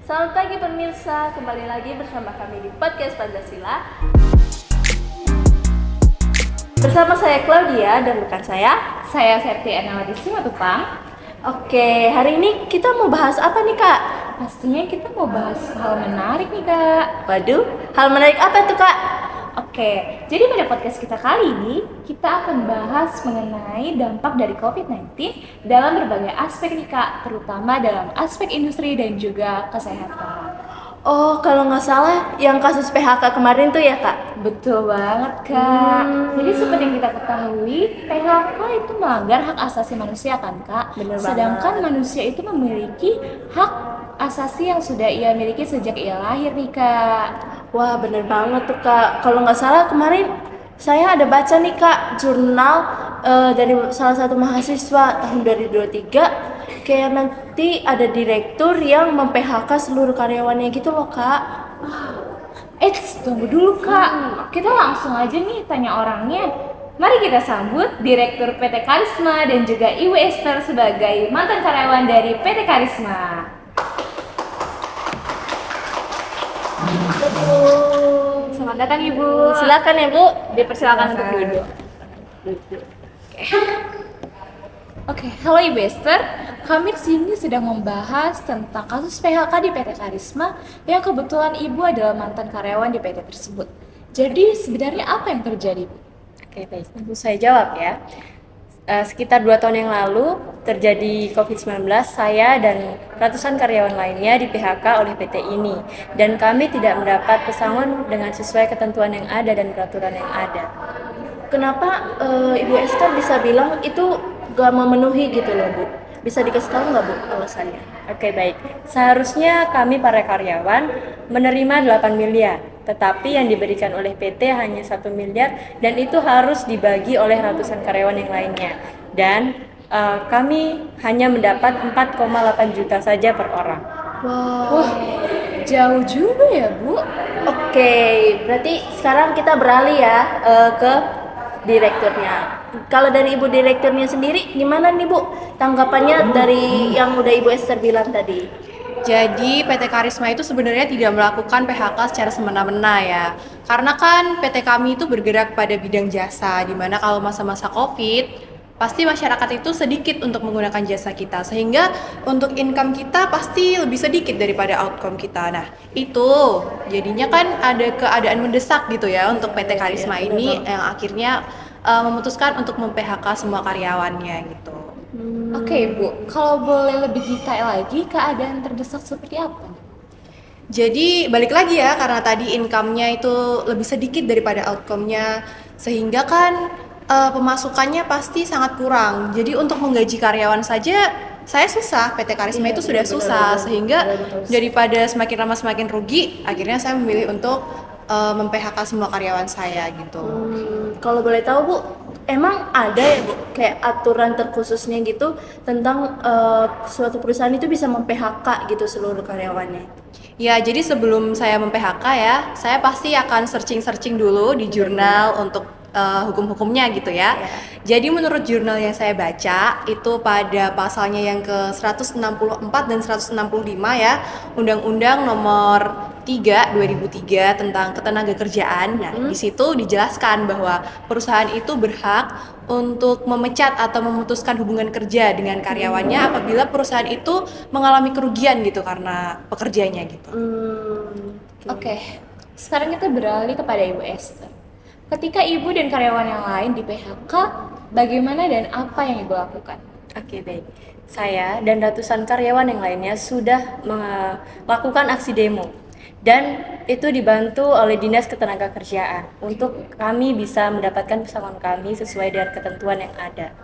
Selamat pagi pemirsa, kembali lagi bersama kami di Podcast Pancasila. Bersama saya Claudia dan rekan Saya Septi Ernawati Simatupang. Oke, hari ini kita mau bahas apa nih Kak? Pastinya kita mau bahas hal menarik nih Kak. Waduh, hal menarik apa itu Kak? Oke, jadi pada podcast kita kali ini kita akan bahas mengenai dampak dari COVID-19 dalam berbagai aspek nih Kak, terutama dalam aspek industri dan juga kesehatan. Oh, kalau nggak salah yang kasus PHK kemarin tuh ya Kak? Betul banget Kak. Jadi seperti yang kita ketahui, PHK itu melanggar hak asasi manusia kan Kak. Bener Sedangkan banget. manusia itu memiliki hak asasi yang sudah ia miliki sejak ia lahir nih Kak. Wah, bener banget tuh Kak. Kalau nggak salah kemarin saya ada baca nih Kak jurnal dari salah satu mahasiswa tahun 2023. Kayak nanti ada direktur yang mem-PHK seluruh karyawannya gitu loh Kak. Tunggu dulu Kak. Kita langsung aja nih tanya orangnya. Mari kita sambut Direktur PT Karisma dan juga Ibu Esther sebagai mantan karyawan dari PT Karisma. Selamat datang Ibu. Silakan ya Bu. Dipersilakan untuk duduk. Oke, halo Ibu Esther. Kami di sini sedang membahas tentang kasus PHK di PT Karisma yang kebetulan Ibu adalah mantan karyawan di PT tersebut. Jadi sebenarnya apa yang terjadi, Bu? Oke, baik. Langsung saya jawab ya. Sekitar 2 tahun yang lalu terjadi COVID-19, saya dan ratusan karyawan lainnya di PHK oleh PT ini. Dan kami tidak mendapat pesangon dengan sesuai ketentuan yang ada dan peraturan yang ada. Kenapa Ibu Esther bisa bilang itu gak memenuhi gitu loh Bu? Bisa dikasih tahu nggak Bu alasannya? Oke, baik. Seharusnya kami para karyawan menerima 8 miliar, tetapi yang diberikan oleh PT hanya 1 miliar dan itu harus dibagi oleh ratusan karyawan yang lainnya. Dan kami hanya mendapat 4,8 juta saja per orang. Wah, jauh juga ya, Bu. Oke, berarti sekarang kita beralih ya ke direkturnya. Kalau dari Ibu direkturnya sendiri, gimana nih Bu tanggapannya dari yang udah Ibu Esther bilang tadi? Jadi PT Karisma itu sebenarnya tidak melakukan PHK secara semena-mena ya. Karena kan PT kami itu bergerak pada bidang jasa, di mana kalau masa-masa COVID pasti masyarakat itu sedikit untuk menggunakan jasa kita, sehingga untuk income kita pasti lebih sedikit daripada outcome kita. Nah, itu jadinya kan ada keadaan mendesak gitu ya untuk PT Karisma ini yang akhirnya memutuskan untuk mem-PHK semua karyawannya gitu. Oke, Bu. Kalau boleh lebih detail lagi, keadaan terdesak seperti apa? Jadi balik lagi ya, karena tadi income-nya itu lebih sedikit daripada outcome-nya, sehingga kan pemasukannya pasti sangat kurang. Jadi untuk menggaji karyawan saja saya susah, PT Karisma itu sudah susah, sehingga daripada semakin lama semakin rugi, akhirnya saya memilih untuk mem-PHK semua karyawan saya gitu. Kalau boleh tahu Bu, emang ada ya Bu kayak aturan terkhususnya gitu tentang suatu perusahaan itu bisa mem-PHK gitu seluruh karyawannya? Ya, jadi sebelum saya mem-PHK ya, saya pasti akan searching-searching dulu di jurnal untuk hukum-hukumnya gitu ya. Jadi menurut jurnal yang saya baca, itu pada pasalnya yang ke 164 dan 165 ya, Undang-Undang Nomor 3 2003 tentang Ketenagakerjaan. Nah, di situ dijelaskan bahwa perusahaan itu berhak untuk memecat atau memutuskan hubungan kerja dengan karyawannya apabila perusahaan itu mengalami kerugian gitu karena pekerjanya gitu. Oke, sekarang kita beralih kepada Ibu Esther. Ketika Ibu dan karyawan yang lain di PHK, bagaimana dan apa yang Ibu lakukan? Oke, baik. Saya dan ratusan karyawan yang lainnya sudah melakukan aksi demo. Dan itu dibantu oleh Dinas Ketenagakerjaan untuk kami bisa mendapatkan pesangon kami sesuai dengan ketentuan yang ada.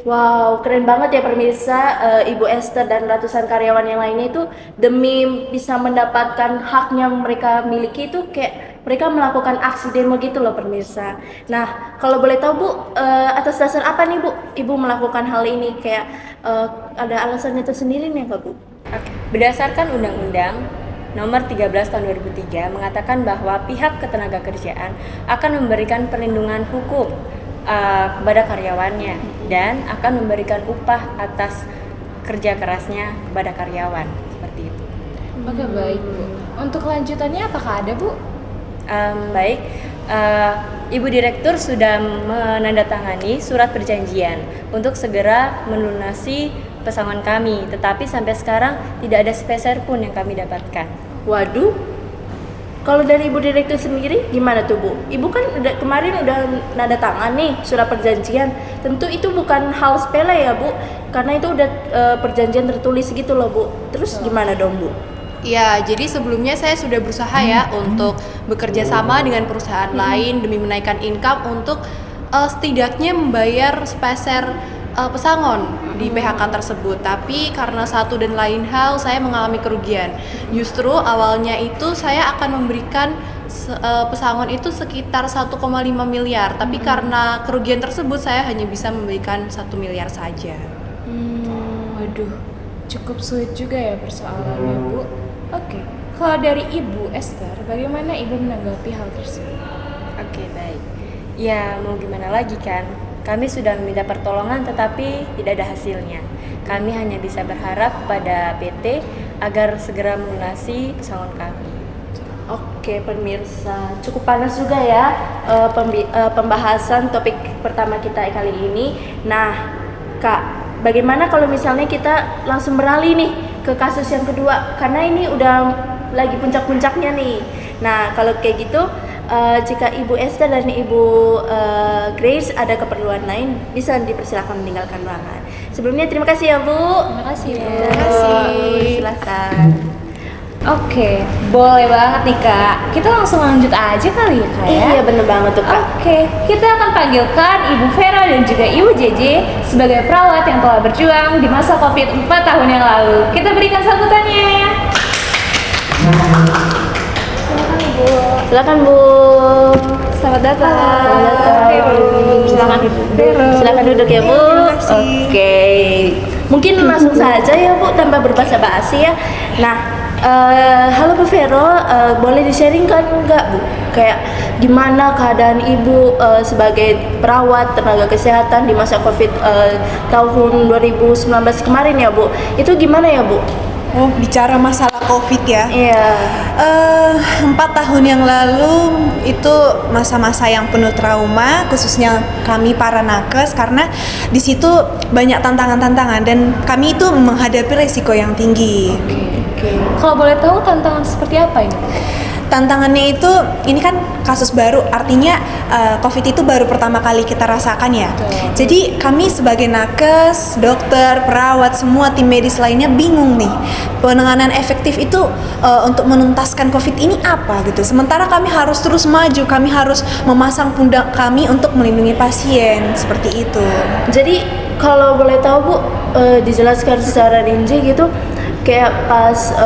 Wow, keren banget ya pemirsa, Ibu Esther dan ratusan karyawan yang lainnya itu demi bisa mendapatkan hak yang mereka miliki itu kayak mereka melakukan aksi demo gitu loh pemirsa. Nah, kalau boleh tahu Bu, atas dasar apa nih Bu Ibu melakukan hal ini? Kayak ada alasannya tersendiri nih nggak Bu? Oke. Berdasarkan Undang-Undang Nomor 13 Tahun 2003 mengatakan bahwa pihak ketenagakerjaan akan memberikan perlindungan hukum kepada karyawannya dan akan memberikan upah atas kerja kerasnya kepada karyawan, seperti itu. Oke, baik Bu. Untuk lanjutannya apakah ada Bu? Baik, Ibu Direktur sudah menandatangani surat perjanjian untuk segera melunasi pesangon kami, tetapi sampai sekarang tidak ada sepeser pun yang kami dapatkan. Waduh, kalau dari Ibu Direktur sendiri gimana tuh Bu? Ibu kan kemarin udah nada tangan nih surat perjanjian. Tentu itu bukan hal sepele ya Bu, karena itu udah perjanjian tertulis gitu loh Bu. Terus gimana dong Bu? Ya, jadi sebelumnya saya sudah berusaha ya untuk bekerja sama dengan perusahaan lain demi menaikkan income untuk setidaknya membayar sepeser pesangon di PHK tersebut. Tapi karena satu dan lain hal saya mengalami kerugian. Justru awalnya itu saya akan memberikan pesangon itu sekitar 1,5 miliar, tapi karena kerugian tersebut saya hanya bisa memberikan 1 miliar saja. Waduh, cukup sulit juga ya persoalannya Bu. Oke, kalau dari Ibu Esther, bagaimana Ibu menanggapi hal tersebut? Oke, baik. Ya, mau gimana lagi kan? Kami sudah meminta pertolongan tetapi tidak ada hasilnya. Kami hanya bisa berharap pada PT agar segera melunasi pesangon kami. Oke pemirsa, cukup panas juga ya pembahasan topik pertama kita kali ini. Nah Kak, bagaimana kalau misalnya kita langsung beralih nih ke kasus yang kedua, karena ini udah lagi puncak-puncaknya nih. Nah kalau kayak gitu, jika Ibu Esther dan Ibu Grace ada keperluan lain, bisa dipersilakan meninggalkan ruangan. Sebelumnya terima kasih ya Bu. Terima kasih Bu. Terima kasih. Silakan. Oke, boleh banget nih Kak. Kita langsung lanjut aja kali ya Kak ya? Iya bener banget tuh Kak. Oke, kita akan panggilkan Ibu Vera dan juga Ibu JJ sebagai perawat yang telah berjuang di masa Covid 4 tahun yang lalu. Kita berikan sambutannya. Silakan Bu. Selamat datang. Selamat datang. Silakan Ibu. Silakan duduk ya Bu. Oke. Mungkin langsung saja ya Bu tanpa berbasa-basi ya. Nah, halo Bu Vero, boleh di-sharingkan nggak Bu? Kayak gimana keadaan Ibu sebagai perawat tenaga kesehatan di masa Covid tahun 2019 kemarin ya Bu? Itu gimana ya Bu? Oh, bicara masalah COVID ya. Iya. 4 tahun yang lalu itu masa-masa yang penuh trauma, khususnya kami para nakes, karena di situ banyak tantangan-tantangan dan kami itu menghadapi resiko yang tinggi. Oke. Kalau boleh tahu tantangan seperti apa ini? Tantangannya itu, ini kan kasus baru, artinya COVID itu baru pertama kali kita rasakan ya. Betul. Jadi kami sebagai nakes, dokter, perawat, semua tim medis lainnya bingung nih, penanganan efektif itu untuk menuntaskan COVID ini apa gitu. Sementara kami harus terus maju, kami harus memasang pundak kami untuk melindungi pasien, seperti itu. Jadi kalau boleh tahu Bu, dijelaskan secara rinci gitu, kayak pas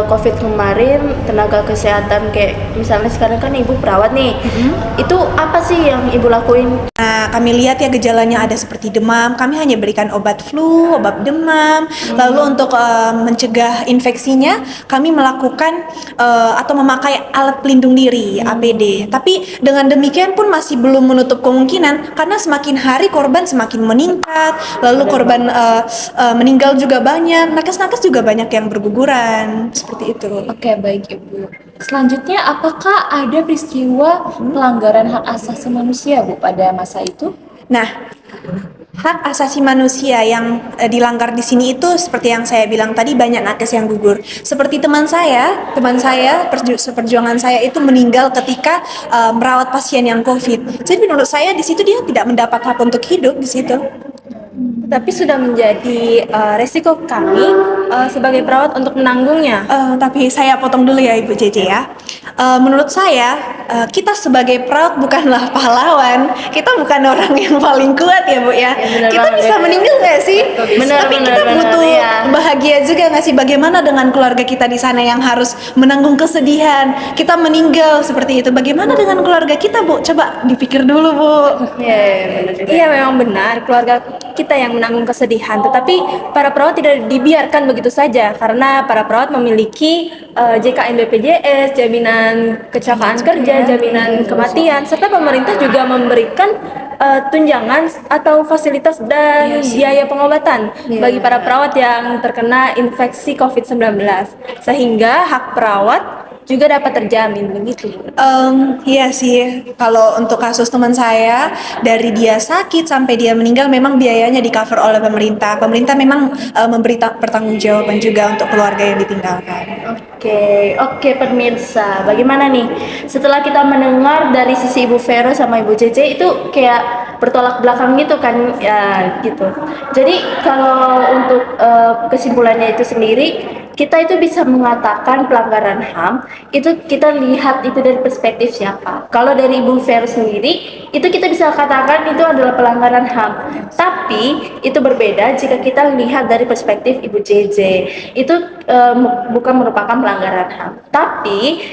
Covid kemarin tenaga kesehatan kayak misalnya sekarang kan Ibu perawat nih, itu apa sih yang Ibu lakuin? Nah, kami lihat ya gejalanya ada seperti demam, kami hanya berikan obat flu, obat demam. Lalu untuk mencegah infeksinya, kami melakukan atau memakai alat pelindung diri APD. Tapi dengan demikian pun masih belum menutup kemungkinan karena semakin hari korban semakin meningkat, lalu korban meninggal juga banyak, nakes-nakes juga banyak yang berguguran, seperti itu. Oke, baik Ibu. Selanjutnya, apakah ada peristiwa pelanggaran hak asasi manusia Bu pada masa itu? Nah, hak asasi manusia yang dilanggar di sini itu seperti yang saya bilang tadi, banyak nakes yang gugur. Seperti teman saya, seperjuangan saya itu meninggal ketika merawat pasien yang COVID. Jadi menurut saya di situ dia tidak mendapat hak untuk hidup di situ. Tapi sudah menjadi resiko kami sebagai perawat untuk menanggungnya. Tapi saya potong dulu ya Ibu JJ ya. Menurut saya kita sebagai perawat bukanlah pahlawan, kita bukan orang yang paling kuat ya Bu ya. benar Kita banget, bisa benar. meninggal nggak sih? Benar, Tapi benar, kita benar, butuh iya. bahagia juga nggak sih? Bagaimana dengan keluarga kita di sana yang harus menanggung kesedihan? Kita meninggal seperti itu. Bagaimana dengan keluarga kita Bu? Coba dipikir dulu Bu. Iya, benar juga. Iya memang benar, keluarga kita yang menanggung kesedihan, tetapi para perawat tidak dibiarkan begitu saja karena para perawat memiliki JKN BPJS, jaminan kecelakaan kerja, jaminan kematian, serta pemerintah juga memberikan tunjangan atau fasilitas dan biaya pengobatan bagi para perawat yang terkena infeksi COVID-19, sehingga hak perawat juga dapat terjamin begitu. Iya sih, kalau untuk kasus teman saya dari dia sakit sampai dia meninggal memang biayanya di cover oleh pemerintah. Pemerintah memang memberi pertanggungjawaban juga untuk keluarga yang ditinggalkan. Oke pemirsa, bagaimana nih? Setelah kita mendengar dari sisi Ibu Vero sama Ibu Cece itu kayak bertolak belakang gitu kan, ya gitu. Jadi kalau untuk kesimpulannya itu sendiri, kita itu bisa mengatakan pelanggaran HAM itu kita lihat itu dari perspektif siapa. Kalau dari Ibu Vero sendiri, itu kita bisa katakan itu adalah pelanggaran HAM. Tapi itu berbeda jika kita lihat dari perspektif Ibu JJ. Itu bukan merupakan pelanggaran HAM. Tapi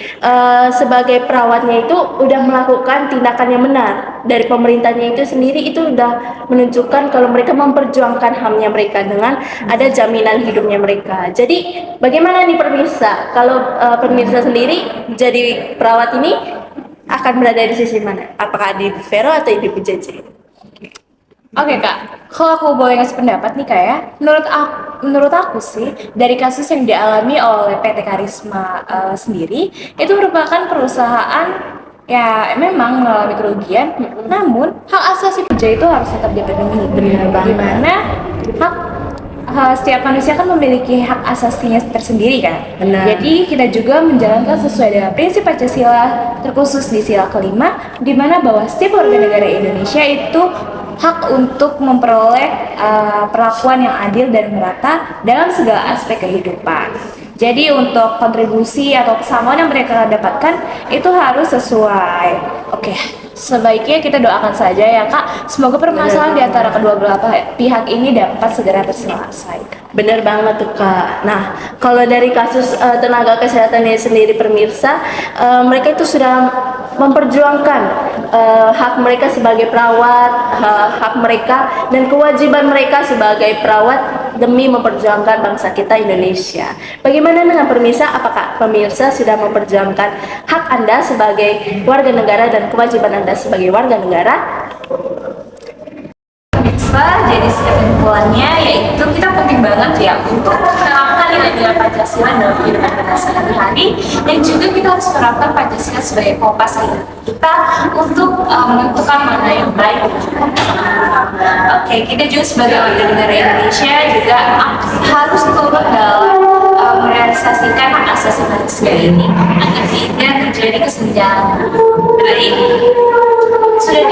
sebagai perawatnya itu udah melakukan tindakan yang benar. Dari pemerintahnya itu sendiri itu udah menunjukkan kalau mereka memperjuangkan HAM-nya mereka dengan ada jaminan hidupnya mereka. Jadi bagaimana nih pemirsa? Kalau pemirsa sendiri jadi perawat ini akan berada di sisi mana? Apakah di Ibu Vero atau Ibu JJ? Oke kak, kalau aku boleh ngasih pendapat nih kak ya, menurut aku sih dari kasus yang dialami oleh PT Karisma sendiri itu merupakan perusahaan ya memang mengalami kerugian, namun hak asasi pekerja itu harus tetap dipenuhi. Benar banget. Dimana setiap manusia kan memiliki hak asasinya tersendiri kan. Benar. Jadi kita juga menjalankan sesuai dengan prinsip Pancasila terkhusus di sila kelima, di mana bahwa setiap warga negara Indonesia itu hak untuk memperoleh perlakuan yang adil dan merata dalam segala aspek kehidupan. Jadi untuk kontribusi atau kesamaan yang mereka dapatkan itu harus sesuai. Oke, sebaiknya kita doakan saja ya kak, semoga permasalahan di antara kedua belah pihak ini dapat segera terselesaikan. Bener banget tuh kak. Nah, kalau dari kasus tenaga kesehatannya sendiri pemirsa, mereka itu sudah memperjuangkan hak mereka sebagai perawat, hak mereka dan kewajiban mereka sebagai perawat demi memperjuangkan bangsa kita Indonesia. Bagaimana dengan pemirsa? Apakah pemirsa sudah memperjuangkan hak Anda sebagai warga negara dan kewajiban Anda sebagai warga negara? Jadi kesimpulannya yaitu kita penting banget ya untuk menerapkan nilai-nilai Pancasila dalam kehidupan kita sehari-hari, dan juga kita harus menerapkan Pancasila sebagai kompas kita untuk menentukan mana yang baik. Oke, kita juga sebagai warga negara Indonesia juga harus turut dalam merealisasikan hak asasi manusia ini agar tidak terjadi kesenjangan. Baik, sudah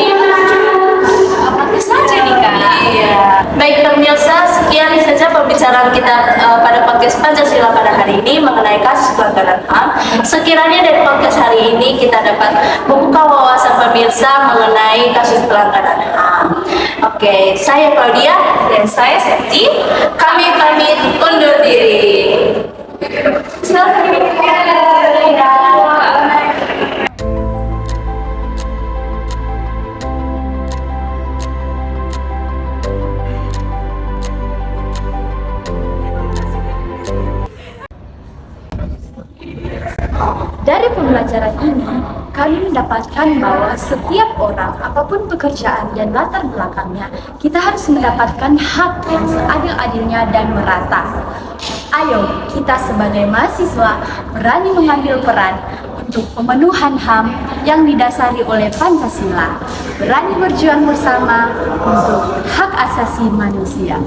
saja nih kak. Iya. Baik pemirsa, sekian saja pembicaraan kita pada podcast Pancasila pada hari ini mengenai kasus pelanggaran HAM. Sekiranya dari podcast hari ini kita dapat membuka wawasan pemirsa mengenai kasus pelanggaran HAM. Oke, saya Claudia Dan saya Septi. Kami pamit undur diri. Dari pembelajaran ini, kami mendapatkan bahwa setiap orang, apapun pekerjaan dan latar belakangnya, kita harus mendapatkan hak yang seadil-adilnya dan merata. Ayo, kita sebagai mahasiswa berani mengambil peran untuk pemenuhan HAM yang didasari oleh Pancasila. Berani berjuang bersama untuk hak asasi manusia.